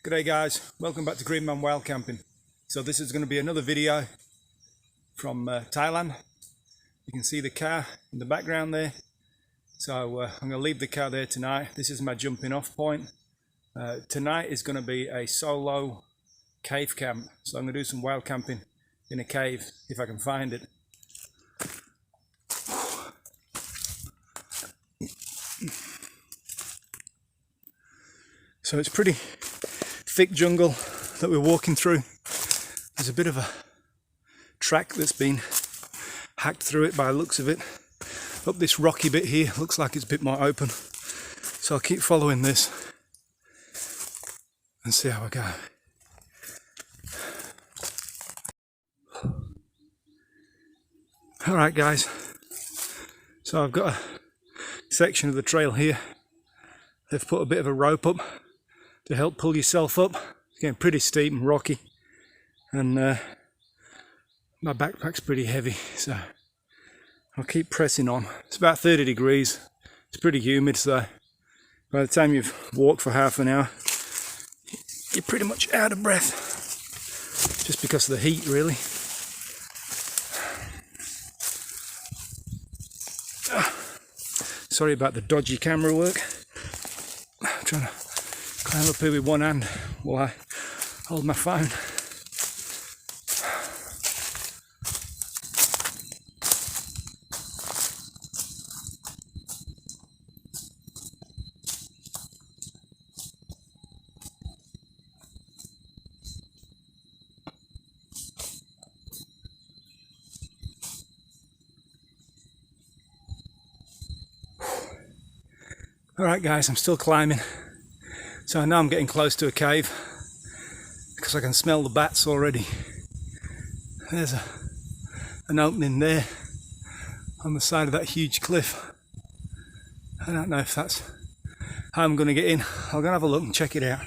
G'day guys, welcome back to Greenman Wild Camping. So this is going to be another video from Thailand. You can see the car in the background there. So I'm going to leave the car there tonight. This is my jumping off point. Tonight is going to be a solo cave camp. So I'm going to do some wild camping in a cave if I can find it. So it's pretty thick jungle that we're walking through. There's a bit of a track that's been hacked through it by the looks of it. Up this rocky bit here looks like it's a bit more open. So I'll keep following this and see how I go. Alright guys, so I've got a section of the trail here. They've put a bit of a rope up to help pull yourself up. It's getting pretty steep and rocky, and my backpack's pretty heavy, so I'll keep pressing on. It's about 30 degrees, it's pretty humid, so by the time you've walked for half an hour you're pretty much out of breath, just because of the heat really. Sorry about the dodgy camera work. I'm trying to climb up here with one hand while I hold my phone. Alright guys, I'm still climbing. So I know I'm getting close to a cave because I can smell the bats already. There's an opening there on the side of that huge cliff. I don't know if that's how I'm going to get in. I'll go and have a look and check it out.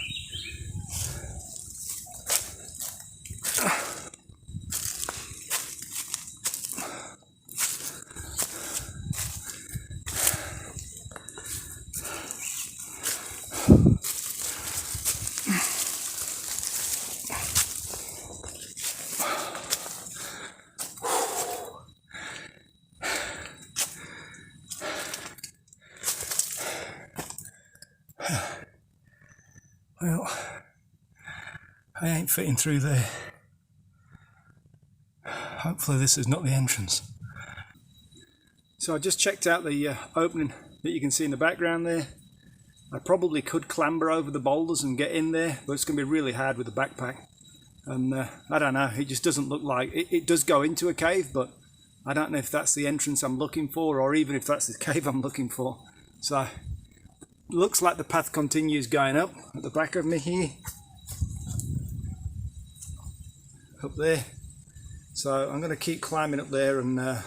Well, I ain't fitting through there. Hopefully this is not the entrance. So I just checked out the opening that you can see in the background there. I probably could clamber over the boulders and get in there, but it's going to be really hard with the backpack. And I don't know, it just doesn't look like it does go into a cave, but I don't know if that's the entrance I'm looking for, or even if that's the cave I'm looking for. So looks like the path continues going up at the back of me here, up there. So I'm going to keep climbing up there and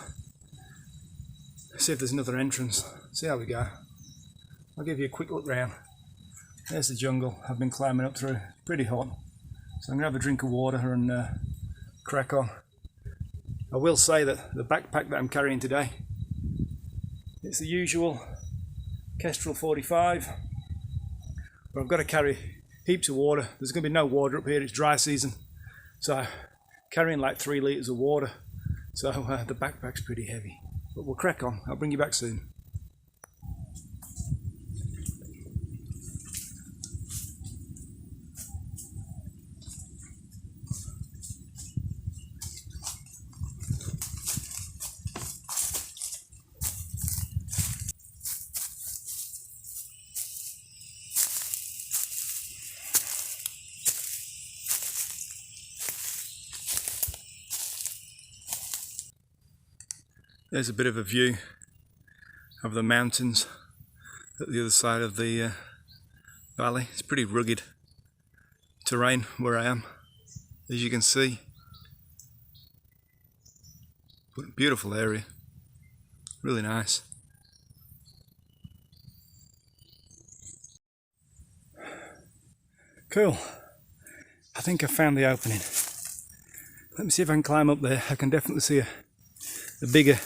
see if there's another entrance. See how we go. I'll give you a quick look round. There's the jungle I've been climbing up through. Pretty hot, so I'm going to have a drink of water and crack on. I will say that the backpack that I'm carrying today, it's the usual Kestrel 45, but I've got to carry heaps of water. There's going to be no water up here, it's dry season, so carrying like 3 litres of water, so the backpack's pretty heavy, but we'll crack on. I'll bring you back soon. There's a bit of a view of the mountains at the other side of the valley. It's pretty rugged terrain where I am, as you can see. Beautiful area, really nice. Cool, I think I found the opening. Let me see if I can climb up there. I can definitely see a bigger,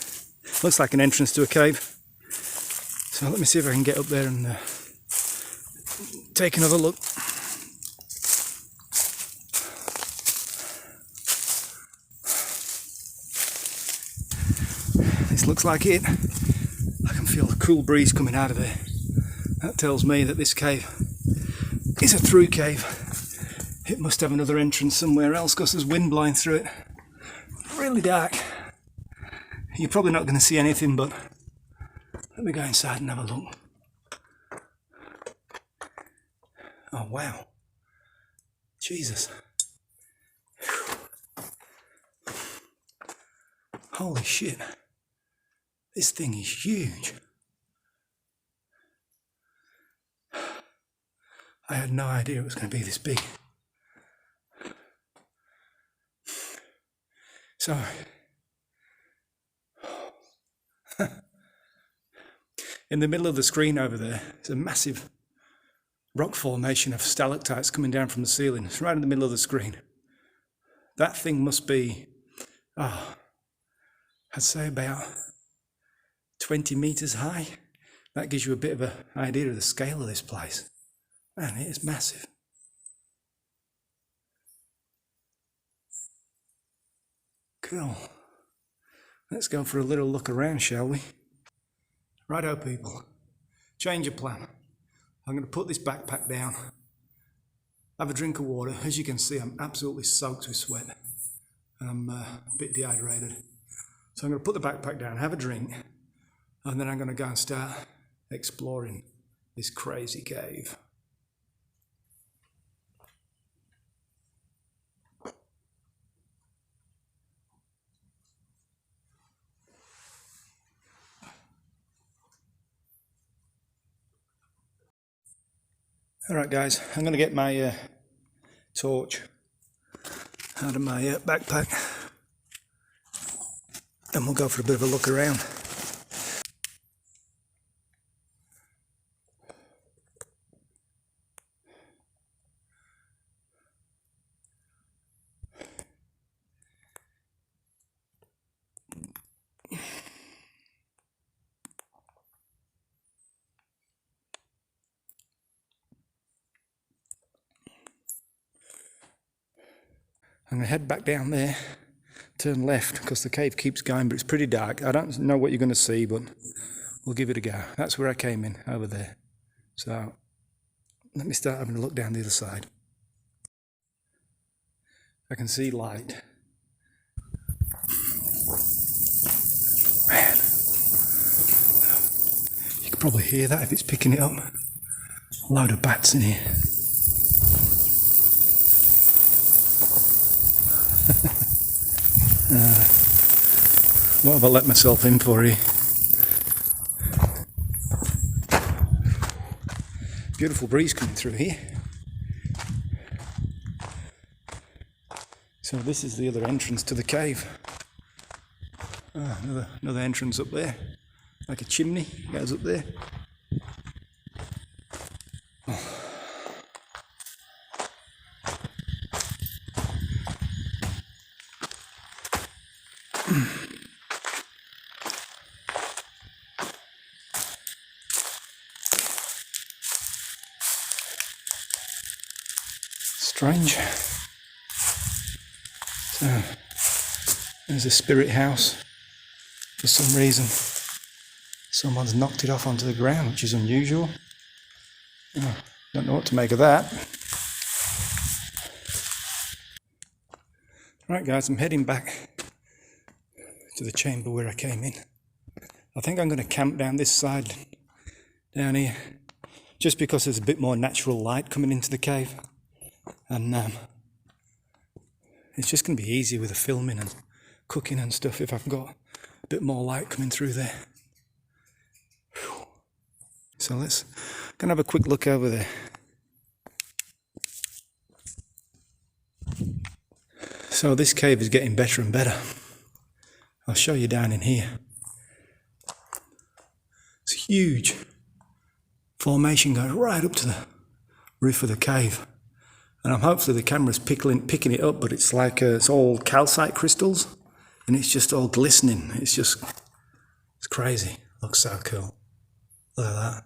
looks like an entrance to a cave. So let me see if I can get up there and take another look. looks like it. I can feel a cool breeze coming out of there. That tells me that this cave is a through cave. It must have another entrance somewhere else because there's wind blowing through it. Really dark. You're probably not going to see anything, but let me go inside and have a look. Oh wow. Jesus. Holy shit. This thing is huge. I had no idea it was going to be this big. So, in the middle of the screen over there is a massive rock formation of stalactites coming down from the ceiling. It's right in the middle of the screen. That thing must be, I'd say about 20 meters high. That gives you a bit of an idea of the scale of this place. Man, it is massive. Cool. Let's go for a little look around, shall we? Righto, people. Change of plan. I'm going to put this backpack down, have a drink of water. As you can see, I'm absolutely soaked with sweat. And I'm a bit dehydrated. So I'm going to put the backpack down, have a drink, and then I'm going to go and start exploring this crazy cave. Alright guys, I'm going to get my torch out of my backpack and we'll go for a bit of a look around. I'm going to head back down there, turn left because the cave keeps going, but it's pretty dark. I don't know what you're going to see, but we'll give it a go. That's where I came in, over there. So let me start having a look down the other side. I can see light. Man, you can probably hear that if it's picking it up. A load of bats in here. What have I let myself in for here? Beautiful breeze coming through here. So this is the other entrance to the cave. Another entrance up there, like a chimney goes up there. Strange. So, there's a spirit house. For some reason, someone's knocked it off onto the ground, which is unusual. Oh, don't know what to make of that. Right guys, I'm heading back to the chamber where I came in. I think I'm going to camp down this side, down here, just because there's a bit more natural light coming into the cave. And it's just going to be easier with the filming and cooking and stuff if I've got a bit more light coming through there. Whew. So let's go and have a quick look over there. So this cave is getting better and better. I'll show you down in here. It's huge. Formation goes right up to the roof of the cave. And hopefully the camera's picking it up, but it's like it's all calcite crystals, and it's just all glistening. It's crazy. Looks so cool. Look at that.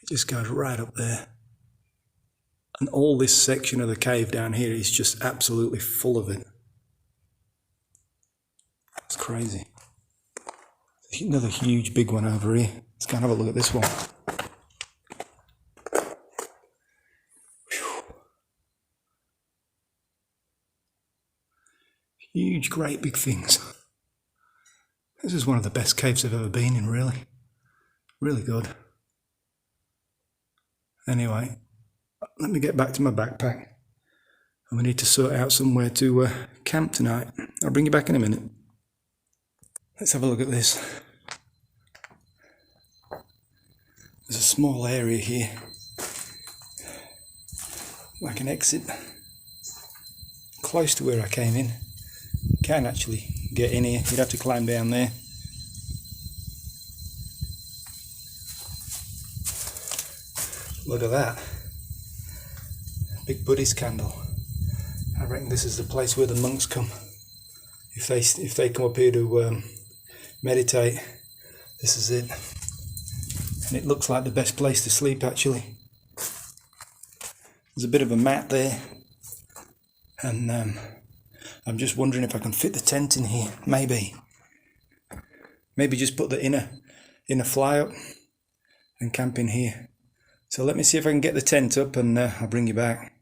It just goes right up there. And all this section of the cave down here is just absolutely full of it. It's crazy. Another huge big one over here. Let's go and have a look at this one. Whew. Huge, great big things. This is one of the best caves I've ever been in, really. Really good. Anyway, let me get back to my backpack. And we need to sort out somewhere to camp tonight. I'll bring you back in a minute. Let's have a look at this. There's a small area here, like an exit, close to where I came in. You can actually get in here, you'd have to climb down there. Look at that, big Buddhist candle. I reckon this is the place where the monks come. If they come up here to meditate, this is it. And it looks like the best place to sleep, actually. There's a bit of a mat there, and I'm just wondering if I can fit the tent in here. Maybe just put the inner fly up and camp in here. So let me see if I can get the tent up, and I'll bring you back.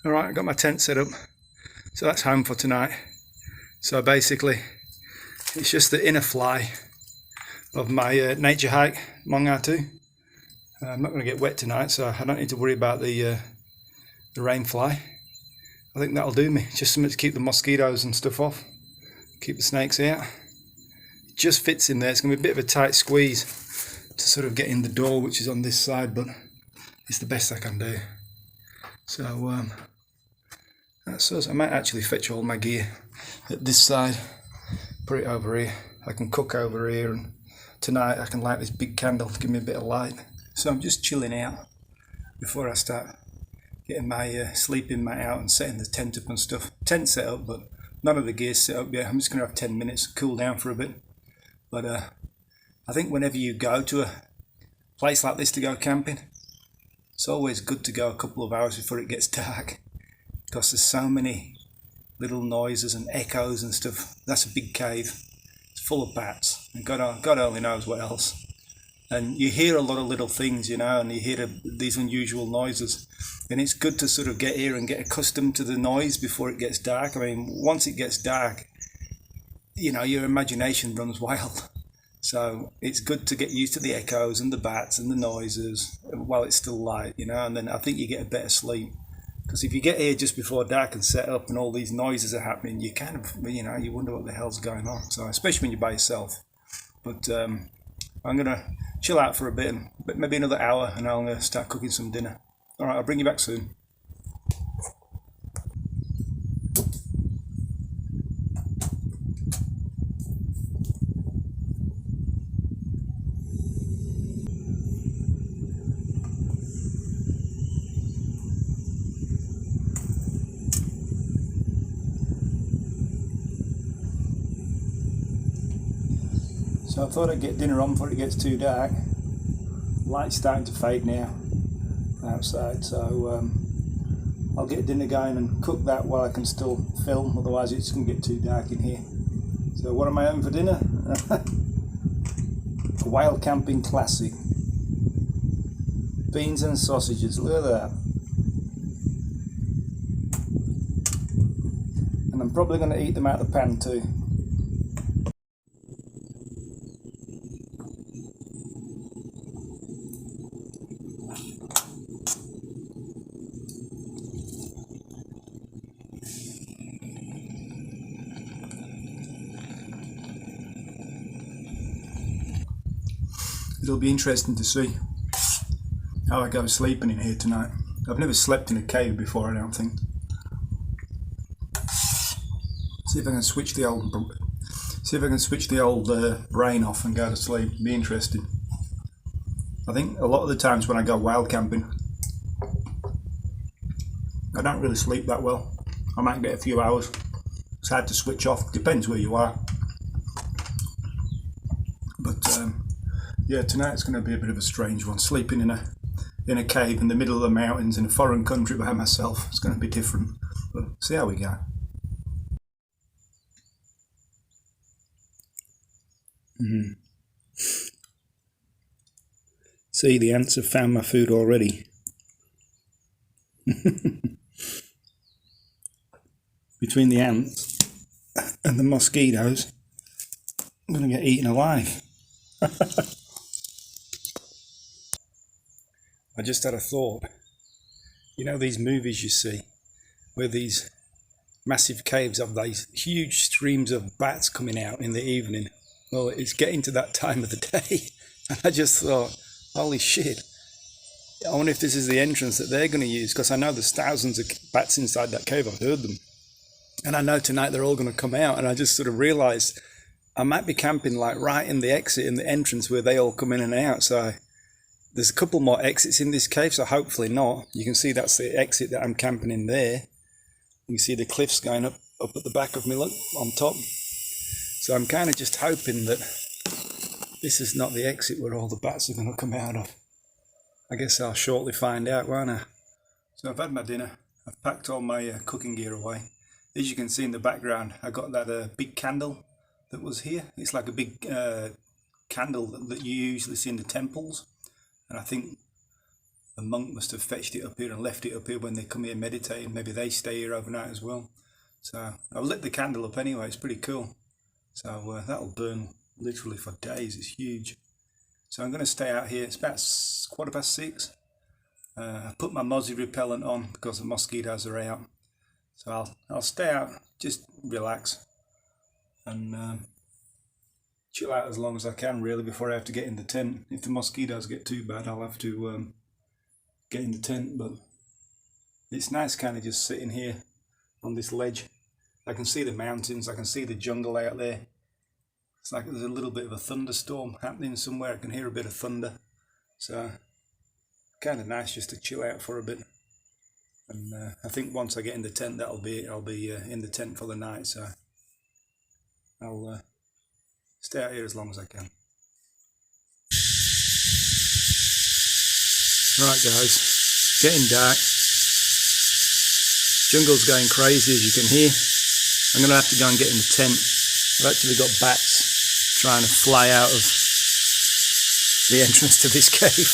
Alright, I got my tent set up, so that's home for tonight. So basically, it's just the inner fly of my nature hike, Mongatu. I'm not going to get wet tonight, so I don't need to worry about the rain fly. I think that'll do me, just something to keep the mosquitoes and stuff off, keep the snakes out. It just fits in there. It's going to be a bit of a tight squeeze to sort of get in the door, which is on this side, but it's the best I can do. So that's us. I might actually fetch all my gear at this side, put it over here. I can cook over here, and tonight I can light this big candle to give me a bit of light. So I'm just chilling out before I start getting my sleeping mat out and setting the tent up and stuff. Tent set up, but none of the gear's set up yet. I'm just going to have 10 minutes to cool down for a bit. But I think whenever you go to a place like this to go camping, it's always good to go a couple of hours before it gets dark, because there's so many little noises and echoes and stuff. That's a big cave. It's full of bats, and God only knows what else. And you hear a lot of little things, you know, and you hear these unusual noises. And it's good to sort of get here and get accustomed to the noise before it gets dark. I mean, once it gets dark, you know, your imagination runs wild. So it's good to get used to the echoes and the bats and the noises while it's still light, you know, and then I think you get a better sleep. Because if you get here just before dark and set up and all these noises are happening, you kind of, you know, you wonder what the hell's going on. So especially when you're by yourself. But I'm going to chill out for a bit, maybe another hour, and I'm going to start cooking some dinner. All right, I'll bring you back soon. So I thought I'd get dinner on before it gets too dark. Light's starting to fade now outside, so I'll get dinner going and cook that while I can still film, otherwise it's going to get too dark in here. So what am I having for dinner? A wild camping classic. Beans and sausages, look at that. And I'm probably going to eat them out of the pan too. It'll be interesting to see how I go sleeping in here tonight. I've never slept in a cave before, I don't think. See if I can switch the old brain off and go to sleep. Be interesting. I think a lot of the times when I go wild camping, I don't really sleep that well. I might get a few hours. It's hard to switch off, depends where you are. But yeah, tonight's going to be a bit of a strange one. Sleeping in a cave in the middle of the mountains in a foreign country by myself. It's going to be different, but see how we go. See, the ants have found my food already. Between the ants and the mosquitoes, I'm going to get eaten alive. I just had a thought. You know these movies you see where these massive caves have these huge streams of bats coming out in the evening? Well, it's getting to that time of the day. And I just thought, holy shit. I wonder if this is the entrance that they're going to use, because I know there's thousands of bats inside that cave. I've heard them. And I know tonight they're all going to come out. And I just sort of realised I might be camping like right in the exit, in the entrance where they all come in and out. So there's a couple more exits in this cave, so hopefully not. You can see that's the exit that I'm camping in there. You can see the cliffs going up at the back of me, look, on top. So I'm kind of just hoping that this is not the exit where all the bats are going to come out of. I guess I'll shortly find out, won't I? So I've had my dinner. I've packed all my cooking gear away. As you can see in the background, I got that big candle that was here. It's like a big candle that you usually see in the temples. And I think the monk must have fetched it up here and left it up here when they come here meditating. Maybe they stay here overnight as well. So I've lit the candle up anyway. It's pretty cool. So that'll burn literally for days. It's huge. So I'm going to stay out here. It's about 6:15. I put my mozzie repellent on because the mosquitoes are out. So I'll stay out, just relax and chill out as long as I can, really, before I have to get in the tent. If the mosquitoes get too bad, I'll have to get in the tent. But it's nice kind of just sitting here on this ledge. I can see the mountains, I can see the jungle out there. It's like there's a little bit of a thunderstorm happening somewhere. I can hear a bit of thunder. So kind of nice just to chill out for a bit. And I think once I get in the tent, that'll be it. I'll be in the tent for the night. So I'll stay out here as long as I can. Right guys, getting dark. Jungle's going crazy, as you can hear. I'm going to have to go and get in the tent. I've actually got bats trying to fly out of the entrance to this cave.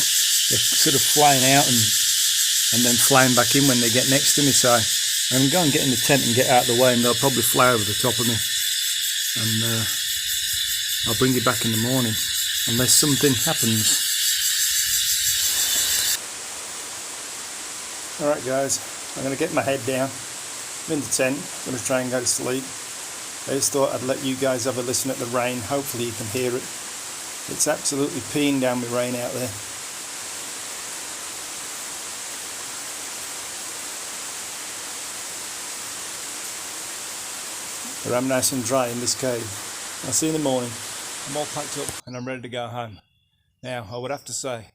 They're sort of flying out and then flying back in when they get next to me. So I'm going to go and get in the tent and get out of the way, and they'll probably fly over the top of me. And I'll bring you back in the morning, unless something happens. Alright guys, I'm going to get my head down. I'm in the tent, I'm going to try and go to sleep. I just thought I'd let you guys have a listen at the rain. Hopefully you can hear it. It's absolutely peeing down with rain out there. But I'm nice and dry in this cave. I'll see you in the morning. I'm all packed up and I'm ready to go home. Now, I would have to say,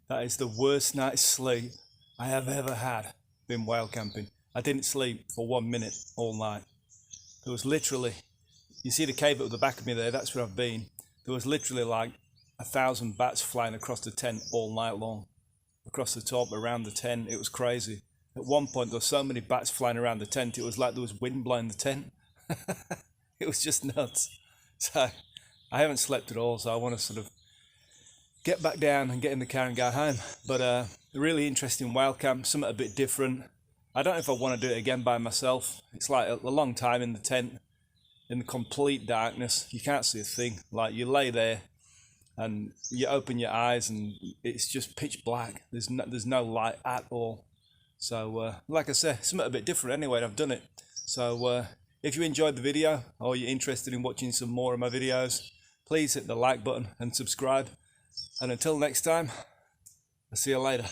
that is the worst night's sleep I have ever had been wild camping. I didn't sleep for 1 minute all night. There was literally, you see the cave at the back of me there, that's where I've been. There was literally like 1,000 bats flying across the tent all night long. Across the top, around the tent, it was crazy. At one point there were so many bats flying around the tent, it was like there was wind blowing the tent. It was just nuts. So I haven't slept at all, so I want to sort of get back down and get in the car and go home. But a really interesting wild camp, something a bit different. I don't know if I want to do it again by myself. It's like a long time in the tent, in the complete darkness. You can't see a thing. Like you lay there and you open your eyes and it's just pitch black. There's no light at all. So like I said, something a bit different anyway. I've done it. So if you enjoyed the video or you're interested in watching some more of my videos, please hit the like button and subscribe. And until next time, I'll see you later.